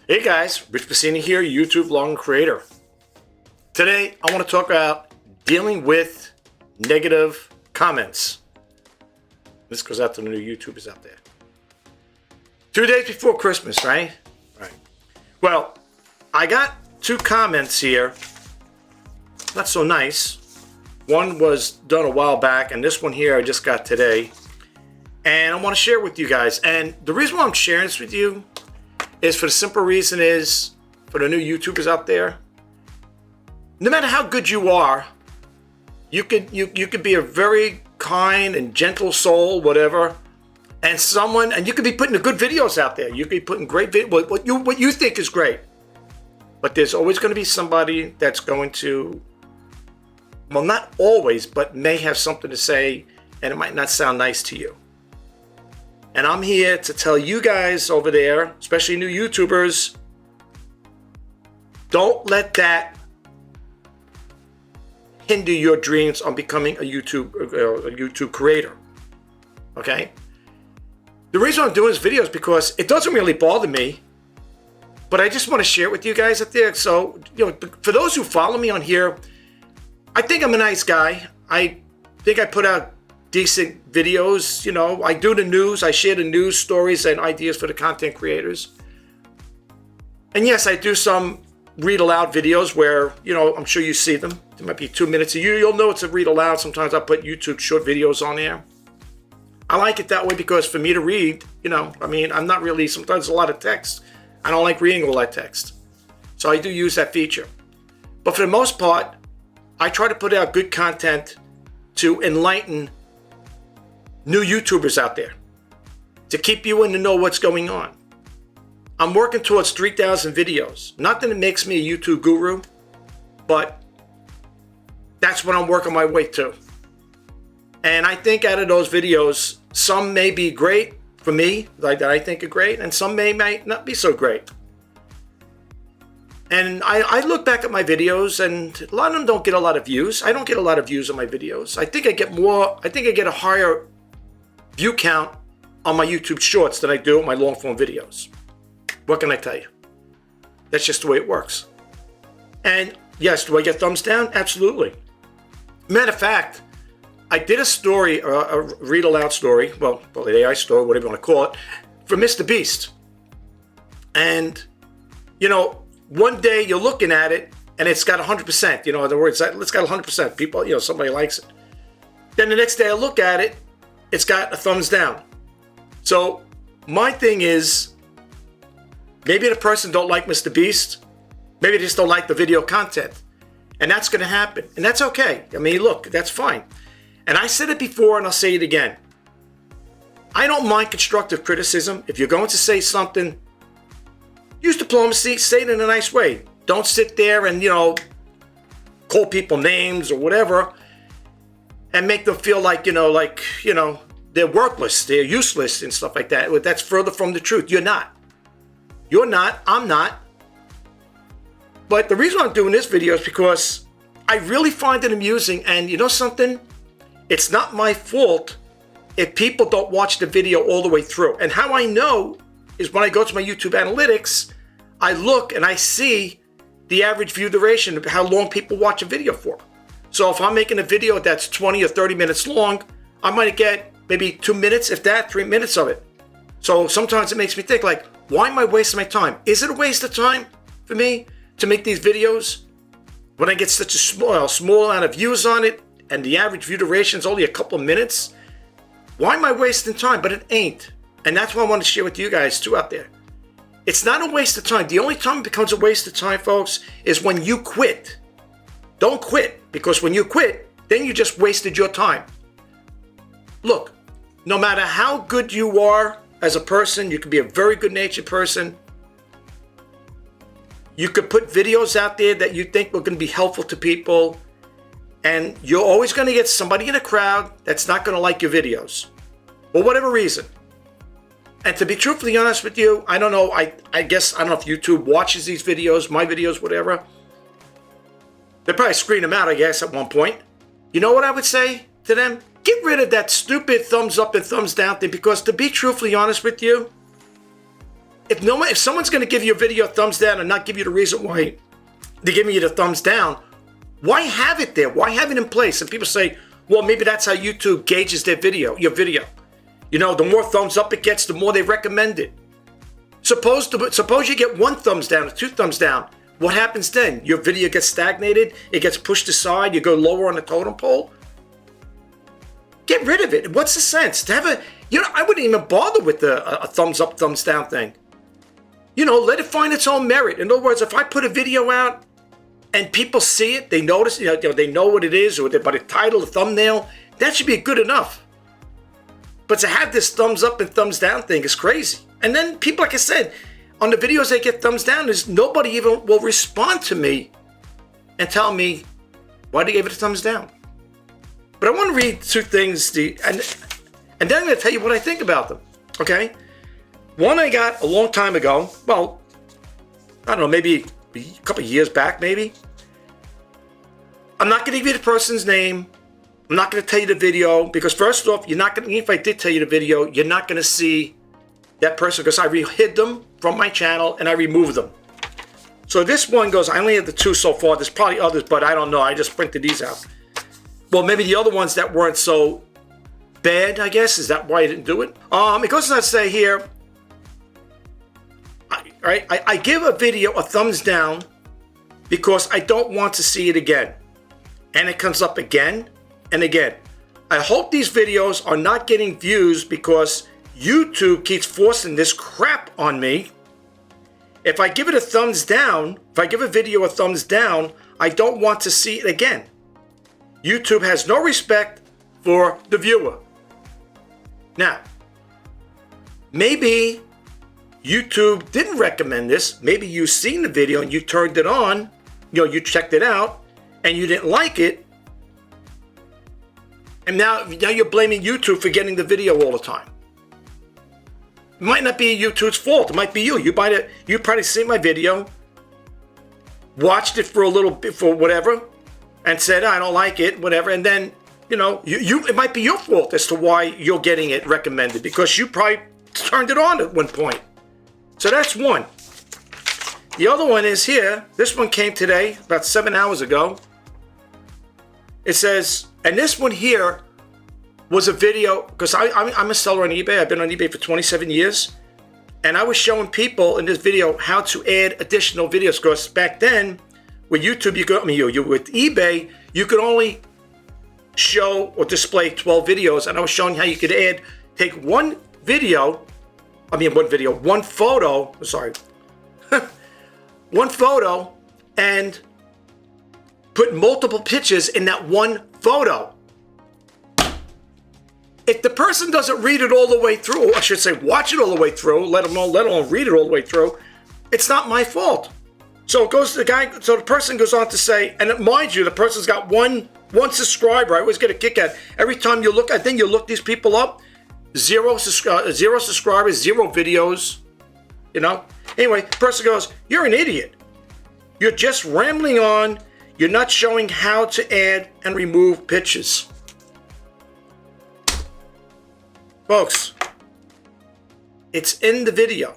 Hey guys, Rich Bassini here, YouTube vlog creator. Today I want to talk about dealing with negative comments. This goes out to the new YouTubers out there. 2 days before Christmas, right? Right. Well, I got 2 comments here. Not so nice. One was done a while back, and this one here I just got today. And I want to share it with you guys. And the reason why I'm sharing this with you is for the simple reason is, for the new YouTubers out there, no matter how good you are, you could be a very kind and gentle soul, whatever, and you could be putting the good videos out there. You could be putting great what you think is great. But there's always going to be somebody that's going to, well, not always, but may have something to say, and it might not sound nice to you. And I'm here to tell you guys over there, especially new YouTubers, don't let that hinder your dreams on becoming a YouTube creator. Okay? The reason I'm doing this video is because it doesn't really bother me, but I just want to share it with you guys out there. So, for those who follow me on here, I think I'm a nice guy. I think I put out decent videos. I do the news. I share the news stories and ideas for the content creators. And yes, I do some read aloud videos where, I'm sure you see them. There might be 2 minutes. You'll know it's a read aloud. Sometimes I put YouTube short videos on there. I like it that way because for me to read, I'm not really, sometimes a lot of text. I don't like reading all that text. So I do use that feature. But for the most part, I try to put out good content to enlighten new YouTubers out there, to keep you in to know what's going on. I'm working towards 3,000 videos. Not that it makes me a YouTube guru, but that's what I'm working my way to. And I think out of those videos, some may be great for me, like that I think are great, and some might not be so great. And I look back at my videos, and a lot of them don't get a lot of views. I don't get a lot of views on my videos. I think I get a higher view count on my YouTube shorts than I do on my long form videos. What can I tell you? That's just the way it works. And yes, do I get thumbs down? Absolutely. Matter of fact, I did a story, a read aloud story, well, the AI story, whatever you want to call it, for Mr. Beast. And, one day you're looking at it and it's got 100%, in other words, it's got 100%. People, somebody likes it. Then the next day I look at it, it's got a thumbs down. So my thing is, maybe the person don't like Mr. Beast. Maybe they just don't like the video content. And that's going to happen. And that's okay. Look, that's fine. And I said it before and I'll say it again. I don't mind constructive criticism. If you're going to say something, use diplomacy, say it in a nice way. Don't sit there and, call people names or whatever and make them feel like, they're worthless, they're useless and stuff like that. That's further from the truth. You're not. You're not. I'm not. But the reason I'm doing this video is because I really find it amusing. And you know something? It's not my fault if people don't watch the video all the way through. And how I know is when I go to my YouTube analytics, I look and I see the average view duration of how long people watch a video for. So if I'm making a video that's 20 or 30 minutes long, I might get maybe 2 minutes, if that, 3 minutes of it. So sometimes it makes me think, like, why am I wasting my time? Is it a waste of time for me to make these videos when I get such a small amount of views on it and the average view duration is only a couple of minutes? Why am I wasting time? But it ain't. And that's what I want to share with you guys too out there. It's not a waste of time. The only time it becomes a waste of time, folks, is when you quit. Don't quit, because when you quit, then you just wasted your time. Look, no matter how good you are as a person, you could be a very good-natured person. You could put videos out there that you think are going to be helpful to people, and you're always going to get somebody in a crowd that's not going to like your videos, for whatever reason. And to be truthfully honest with you, I don't know. I guess, I don't know if YouTube watches these videos, my videos, whatever. They probably screen them out, I guess, at one point. You know what I would say to them? Get rid of that stupid thumbs up and thumbs down thing, because to be truthfully honest with you, if someone's going to give you a video a thumbs down and not give you the reason why they're giving you the thumbs down, why have it there? Why have it in place? And people say, well, maybe that's how YouTube gauges your video. You know, the more thumbs up it gets, the more they recommend it. Suppose you get 1 thumbs down or 2 thumbs down. What happens then? Your video gets stagnated. It gets pushed aside. You go lower on the totem pole. Get rid of it. What's the sense? To have I wouldn't even bother with a thumbs up, thumbs down thing. You know, let it find its own merit. In other words, if I put a video out and people see it, they notice, they know what it is, or by the title, the thumbnail, that should be good enough. But to have this thumbs up and thumbs down thing is crazy. And then people, like I said, on the videos they get thumbs down, nobody even will respond to me and tell me why they gave it a thumbs down. But I want to read 2 things, and then I'm going to tell you what I think about them, okay? One I got a long time ago, well, I don't know, maybe a couple of years back, maybe. I'm not going to give you the person's name. I'm not going to tell you the video, because first off, even if I did tell you the video, you're not going to see that person, because I hid them from my channel and I removed them. So this one goes, I only have the 2 so far. There's probably others, but I don't know. I just printed these out. Well, maybe the other ones that weren't so bad, I guess. Is that why I didn't do it? It goes on to say here, I give a video a thumbs down because I don't want to see it again. And it comes up again and again. I hope these videos are not getting views because YouTube keeps forcing this crap on me. If I give it a thumbs down, if I give a video a thumbs down, I don't want to see it again. YouTube has no respect for the viewer. Now, maybe YouTube didn't recommend this. Maybe you've seen the video and you turned it on, you checked it out, and you didn't like it. And now you're blaming YouTube for getting the video all the time. It might not be YouTube's fault. It might be you. You probably seen my video, watched it for a little bit, for whatever, and said, I don't like it, whatever. And then, it might be your fault as to why you're getting it recommended, because you probably turned it on at one point. So that's one. The other one is here. This one came today, about 7 hours ago. It says, and this one here was a video, because I'm a seller on eBay. I've been on eBay for 27 years. And I was showing people in this video how to add additional videos, because back then, with YouTube, with eBay, you could only show or display 12 videos. And I was showing how you could take one photo, one photo, and put multiple pictures in that one photo. If the person doesn't read it all the way through, or I should say watch it all the way through, let alone read it all the way through, it's not my fault. So the person goes on to say, and mind you, the person's got one subscriber. I always get a kick at every time you look. I think you look these people up. 0 subscribers, 0 videos. Anyway, the person goes, "You're an idiot. You're just rambling on. You're not showing how to add and remove pictures." Folks, it's in the video.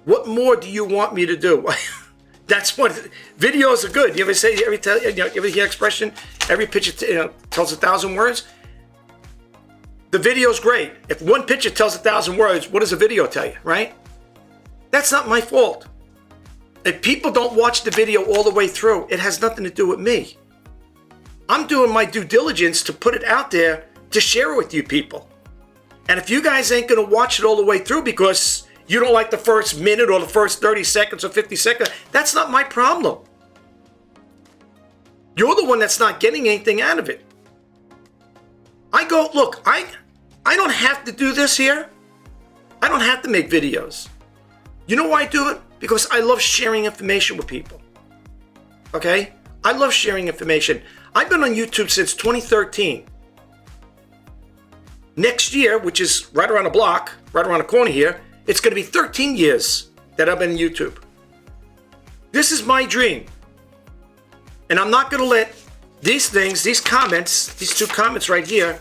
What more do you want me to do? That's what videos are good. You ever hear the expression, every picture tells 1,000 words? The video's great. If one picture tells 1,000 words, what does a video tell you, right? That's not my fault. If people don't watch the video all the way through, it has nothing to do with me. I'm doing my due diligence to put it out there to share it with you people. And if you guys ain't going to watch it all the way through because you don't like the first minute or the first 30 seconds or 50 seconds, that's not my problem. You're the one that's not getting anything out of it. I don't have to do this here. I don't have to make videos. You know why I do it? Because I love sharing information with people. Okay? I love sharing information. I've been on YouTube since 2013. Next year, which is right around the block, right around the corner here, it's going to be 13 years that I've been on YouTube. This is my dream. And I'm not going to let these things, these comments, these 2 comments right here,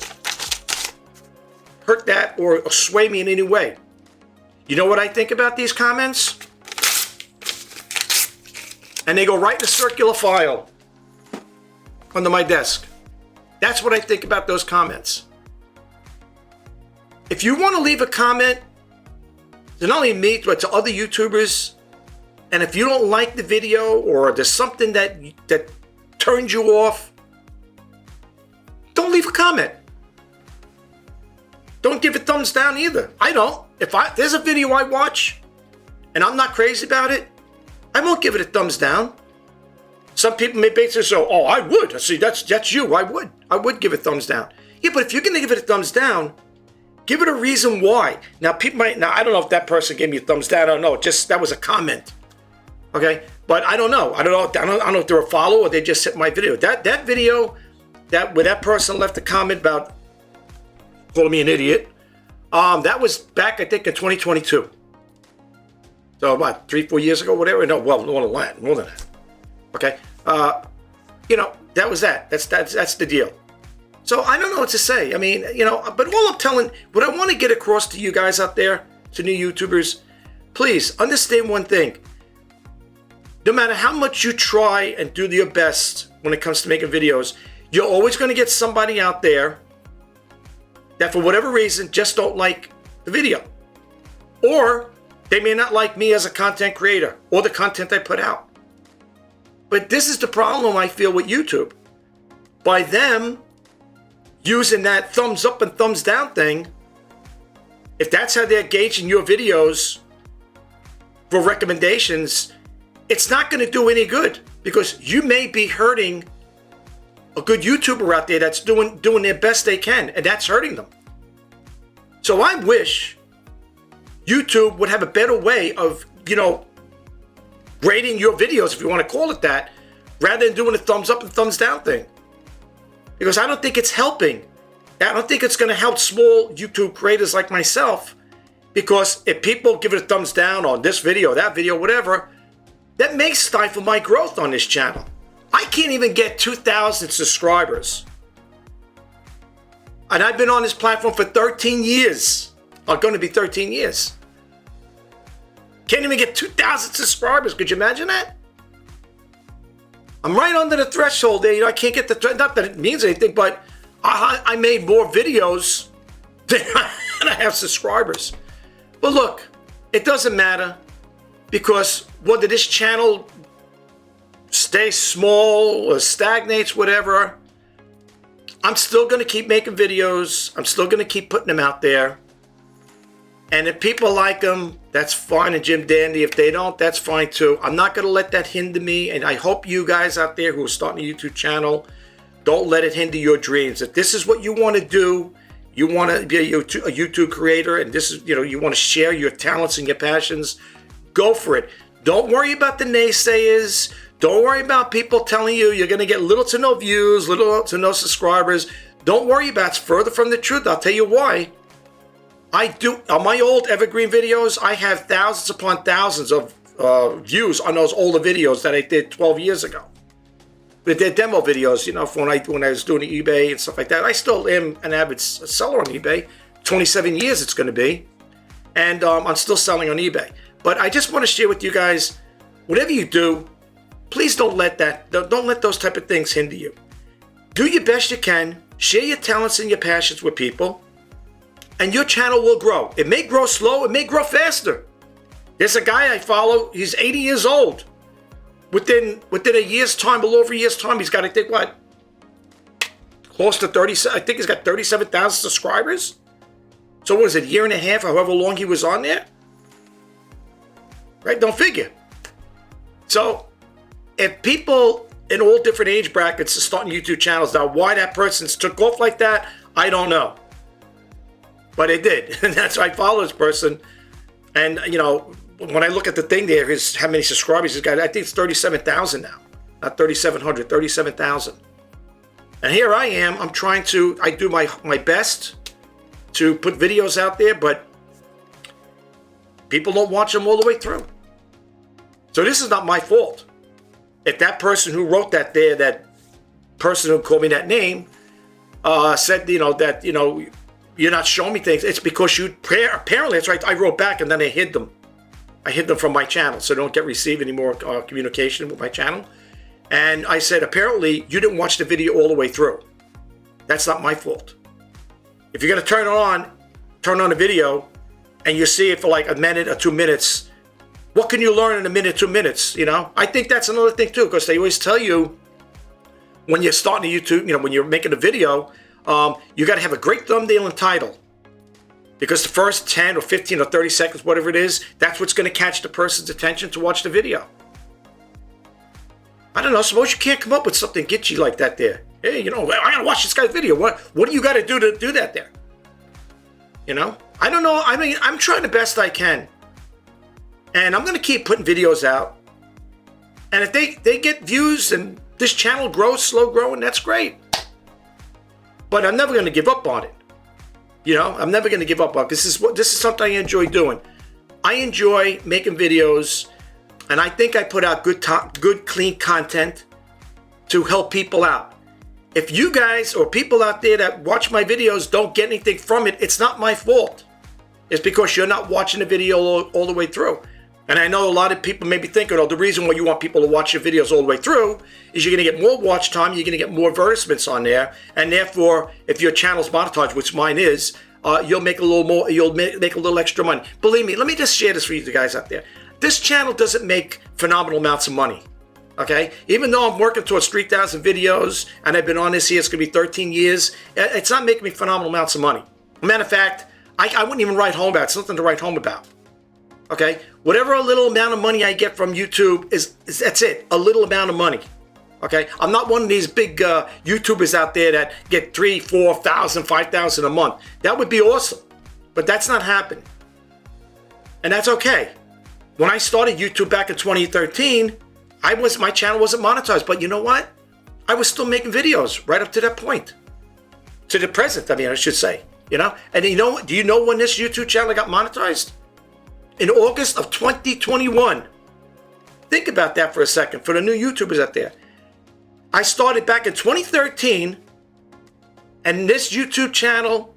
hurt that or sway me in any way. You know what I think about these comments? And they go right in a circular file under my desk. That's what I think about those comments. If you want to leave a comment to not only me, but to other YouTubers, and if you don't like the video or there's something that turns you off, don't leave a comment. Don't give a thumbs down either. I don't. If there's a video I watch and I'm not crazy about it, I won't give it a thumbs down. Some people may basically say, "Oh, I would." See, that's you. I would give it a thumbs down. Yeah, but if you're gonna give it a thumbs down, give it a reason why. Now, I don't know if that person gave me a thumbs down. I don't know. Just that was a comment. Okay, but I don't know. I don't know if they're a follower or they just hit my video. That video where that person left a comment about calling me an idiot. That was back, I think, in 2022. So about 3-4 years ago, whatever. No, well, more than that. Okay, that was that. That's the deal. So I don't know what to say. I mean, but what I want to get across to you guys out there, to new YouTubers, please understand one thing. No matter how much you try and do your best when it comes to making videos, you're always going to get somebody out there that for whatever reason just don't like the video. Or they may not like me as a content creator or the content I put out. But this is the problem I feel with YouTube. By them using that thumbs up and thumbs down thing, if that's how they're gauging your videos for recommendations, it's not going to do any good, because you may be hurting a good YouTuber out there that's doing their best they can, and that's hurting them. So I wish YouTube would have a better way of, grading your videos, if you want to call it that, rather than doing a thumbs up and thumbs down thing. Because I don't think it's helping. I don't think it's going to help small YouTube creators like myself, because if people give it a thumbs down on this video, that video, whatever, that may stifle my growth on this channel. I can't even get 2,000 subscribers. And I've been on this platform for 13 years. I'm going to be 13 years. Can't even get 2,000 subscribers. Could you imagine that? I'm right under the threshold there. I can't get not that it means anything, but I made more videos than I have subscribers. But look, it doesn't matter, because whether this channel stays small or stagnates, whatever, I'm still going to keep making videos. I'm still going to keep putting them out there. And if people like them, that's fine and Jim Dandy. If they don't, that's fine too. I'm not going to let that hinder me. And I hope you guys out there who are starting a YouTube channel, don't let it hinder your dreams. If this is what you want to do, you want to be a YouTube creator, and this is, you want to share your talents and your passions, go for it. Don't worry about the naysayers. Don't worry about people telling you you're going to get little to no views, little to no subscribers. Don't worry about it. It's further from the truth. I'll tell you why. I do, on my old evergreen videos, I have thousands upon thousands of views on those older videos that I did 12 years ago. But they're demo videos, when I was doing eBay and stuff like that. I still am an avid seller on eBay. 27 years it's going to be. And I'm still selling on eBay. But I just want to share with you guys, whatever you do, please don't let those type of things hinder you. Do your best you can. Share your talents and your passions with people, and your channel will grow. It may grow slow, it may grow faster. There's a guy I follow, he's 80 years old. Within a year's time, a little over a year's time, he's got, I think, close to 30, I think he's got 37,000 subscribers. So what is it, a year and a half, however long he was on there? Right, don't figure. So, if people in all different age brackets are starting YouTube channels, now why that person's took off like that, I don't know. But it did, and that's why I follow this person. And, when I look at the thing there, how many subscribers he's got, I think it's 37,000 now. Not 3,700, 37,000. And here I am, I do my best to put videos out there, but people don't watch them all the way through. So this is not my fault. If that person who wrote that there, that person who called me that name, said, that, you're not showing me things. It's because you apparently that's right. I wrote back and then I hid them. I hid them from my channel so I don't receive any more communication with my channel. And I said, apparently you didn't watch the video all the way through. That's not my fault. If you're gonna turn on a video and you see it for like a minute or 2 minutes, what can you learn in a minute, 2 minutes? You know, I think that's another thing too, because they always tell you when you're starting a YouTube, you know, when you're making a video, you got to have a great thumbnail and title, because the first 10 or 15 or 30 seconds, whatever it is, that's what's going to catch the person's attention to watch the video. I don't know. Suppose you can't come up with something kitschy like that there. Hey, you know, I got to watch this guy's video. What do you got to do that there? You know, I don't know. I mean, I'm trying the best I can. And I'm going to keep putting videos out. And if they get views and this channel grows, slow growing, that's great. But I'm never going to give up on it. You know, I'm never going to give up on it. This is something I enjoy doing. I enjoy making videos, and I think I put out good, clean content to help people out. If you guys or people out there that watch my videos don't get anything from it, it's not my fault. It's because you're not watching the video all the way through. And I know a lot of people may be thinking, oh, the reason why you want people to watch your videos all the way through is you're going to get more watch time, you're going to get more advertisements on there, and therefore, if your channel's monetized, which mine is, you'll make a little more, you'll make a little extra money. Believe me, let me just share this for you guys out there. This channel doesn't make phenomenal amounts of money, okay? Even though I'm working towards 3,000 videos, and I've been on this here, it's going to be 13 years, it's not making me phenomenal amounts of money. Matter of fact, I wouldn't even write home about it. It's nothing to write home about. Okay, whatever a little amount of money I get from YouTube is that's it, a little amount of money. Okay, I'm not one of these big YouTubers out there that get 3,000, 4,000, 5,000 a month. That would be awesome, but that's not happening, and that's okay. When I started YouTube back in 2013, my channel wasn't monetized, but you know what? I was still making videos right up to that point, to the present. I mean, I should say, you know. And you know, do you know when this YouTube channel got monetized? In August of 2021. Think about that for a second, for the new YouTubers out there. I started back in 2013, and this YouTube channel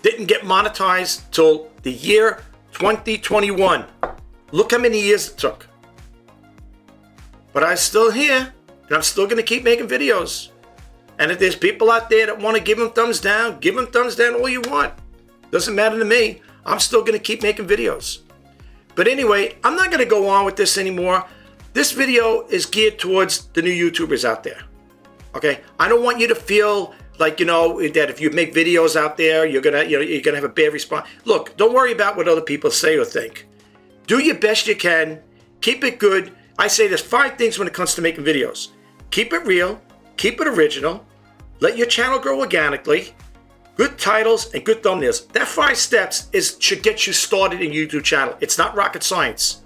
didn't get monetized till the year 2021. Look how many years it took. But I'm still here, and I'm still going to keep making videos. And if there's people out there that want to give them thumbs down, give them thumbs down all you want. Doesn't matter to me. I'm still going to keep making videos. But anyway, I'm not going to go on with this anymore. This video is geared towards the new YouTubers out there. Okay? I don't want you to feel like, you know, that if you make videos out there, you're going to have a bad response. Look, don't worry about what other people say or think. Do your best you can. Keep it good. I say there's 5 things when it comes to making videos. Keep it real. Keep it original. Let your channel grow organically. Good titles and good thumbnails. That 5 steps should get you started in YouTube channel. It's not rocket science.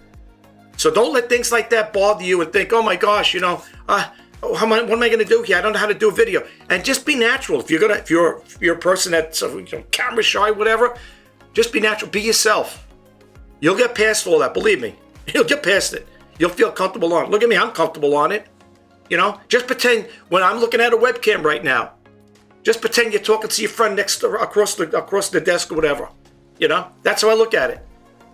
So don't let things like that bother you and think, oh my gosh, you know, what am I going to do here? I don't know how to do a video. And just be natural. If you're a person that's camera shy, whatever, just be natural. Be yourself. You'll get past all that. Believe me, you'll get past it. You'll feel comfortable on it. Look at me, I'm comfortable on it. You know, just pretend when I'm looking at a webcam right now. Just pretend you're talking to your friend across the desk or whatever. You know, that's how I look at it.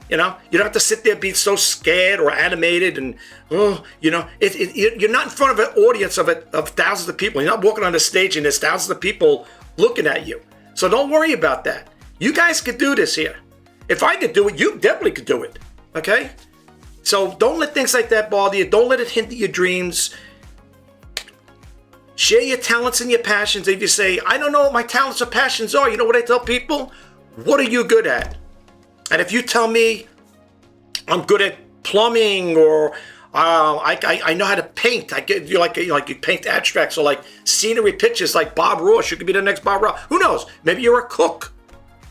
You know, you don't have to sit there being so scared or animated and, you know, you're not in front of an audience of thousands of people. You're not walking on the stage and there's thousands of people looking at you. So don't worry about that. You guys could do this here. If I could do it, you definitely could do it. Okay? So don't let things like that bother you. Don't let it hinder your dreams. Share your talents and your passions. If you say, I don't know what my talents or passions are, you know what I tell people? What are you good at? And if you tell me I'm good at plumbing or I know how to paint, you paint abstracts or like scenery pictures like Bob Ross. You could be the next Bob Ross. Who knows? Maybe you're a cook.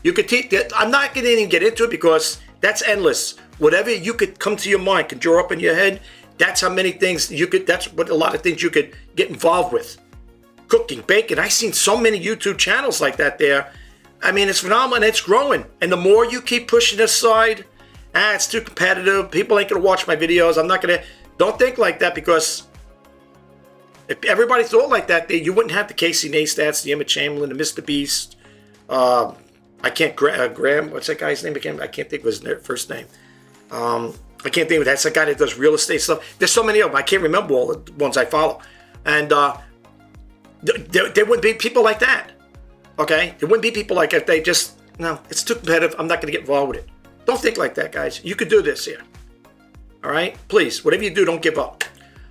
You could teach that. I'm not going to even get into it because that's endless. Whatever you could come to your mind, can draw up in your head. That's how many things you could, that's what a lot of things you could get involved with. Cooking, baking. I've seen so many YouTube channels like that there. I mean, it's phenomenal and it's growing. And the more you keep pushing this aside, it's too competitive. People ain't going to watch my videos. I'm not going to, don't think like that because if everybody thought like that, you wouldn't have the Casey Neistats, the Emma Chamberlain, the Mr. Beast, I can't, Graham, what's that guy's name again? I can't think of his first name. I can't think of it. That's the guy that does real estate stuff. There's so many of them. I can't remember all the ones I follow. And there wouldn't be people like that. Okay? There wouldn't be people like if they just, no, it's too competitive. I'm not going to get involved with it. Don't think like that, guys. You could do this here. All right? Please, whatever you do, don't give up.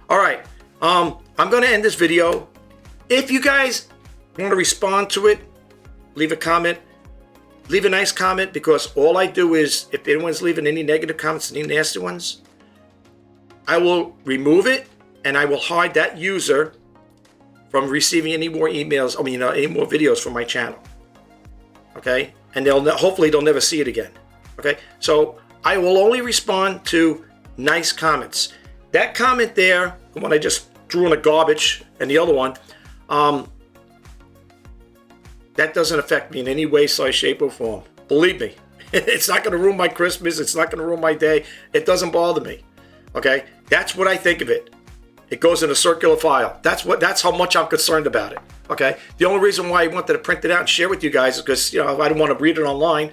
All right. I'm going to end this video. If you guys want to respond to it, leave a comment. Leave a nice comment, because all I do is, if anyone's leaving any negative comments, any nasty ones, I will remove it and I will hide that user from receiving any more emails, any more videos from my channel. Okay? And hopefully they'll never see it again. Okay? So I will only respond to nice comments. That comment there, the one I just threw in the garbage, and the other one, that doesn't affect me in any way, size, shape, or form. Believe me. It's not going to ruin my Christmas. It's not going to ruin my day. It doesn't bother me. Okay? That's what I think of it. It goes in a circular file. That's how much I'm concerned about it. Okay? The only reason why I wanted to print it out and share with you guys is because, I didn't want to read it online.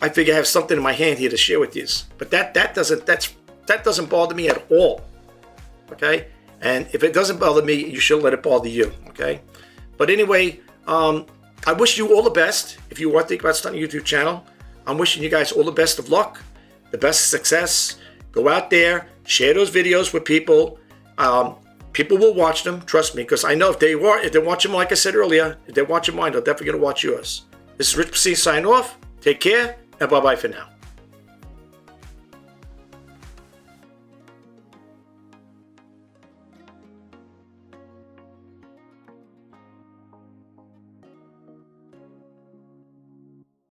I figure I have something in my hand here to share with you. But that doesn't bother me at all. Okay? And if it doesn't bother me, you should let it bother you. Okay? But anyway, I wish you all the best. If you are thinking about starting a YouTube channel, I'm wishing you guys all the best of luck, the best success. Go out there, share those videos with people. People will watch them, trust me, because I know if they watch them, like I said earlier, if they watch mine, they're definitely going to watch yours. This is Rich Pacine signing off. Take care, and bye-bye for now.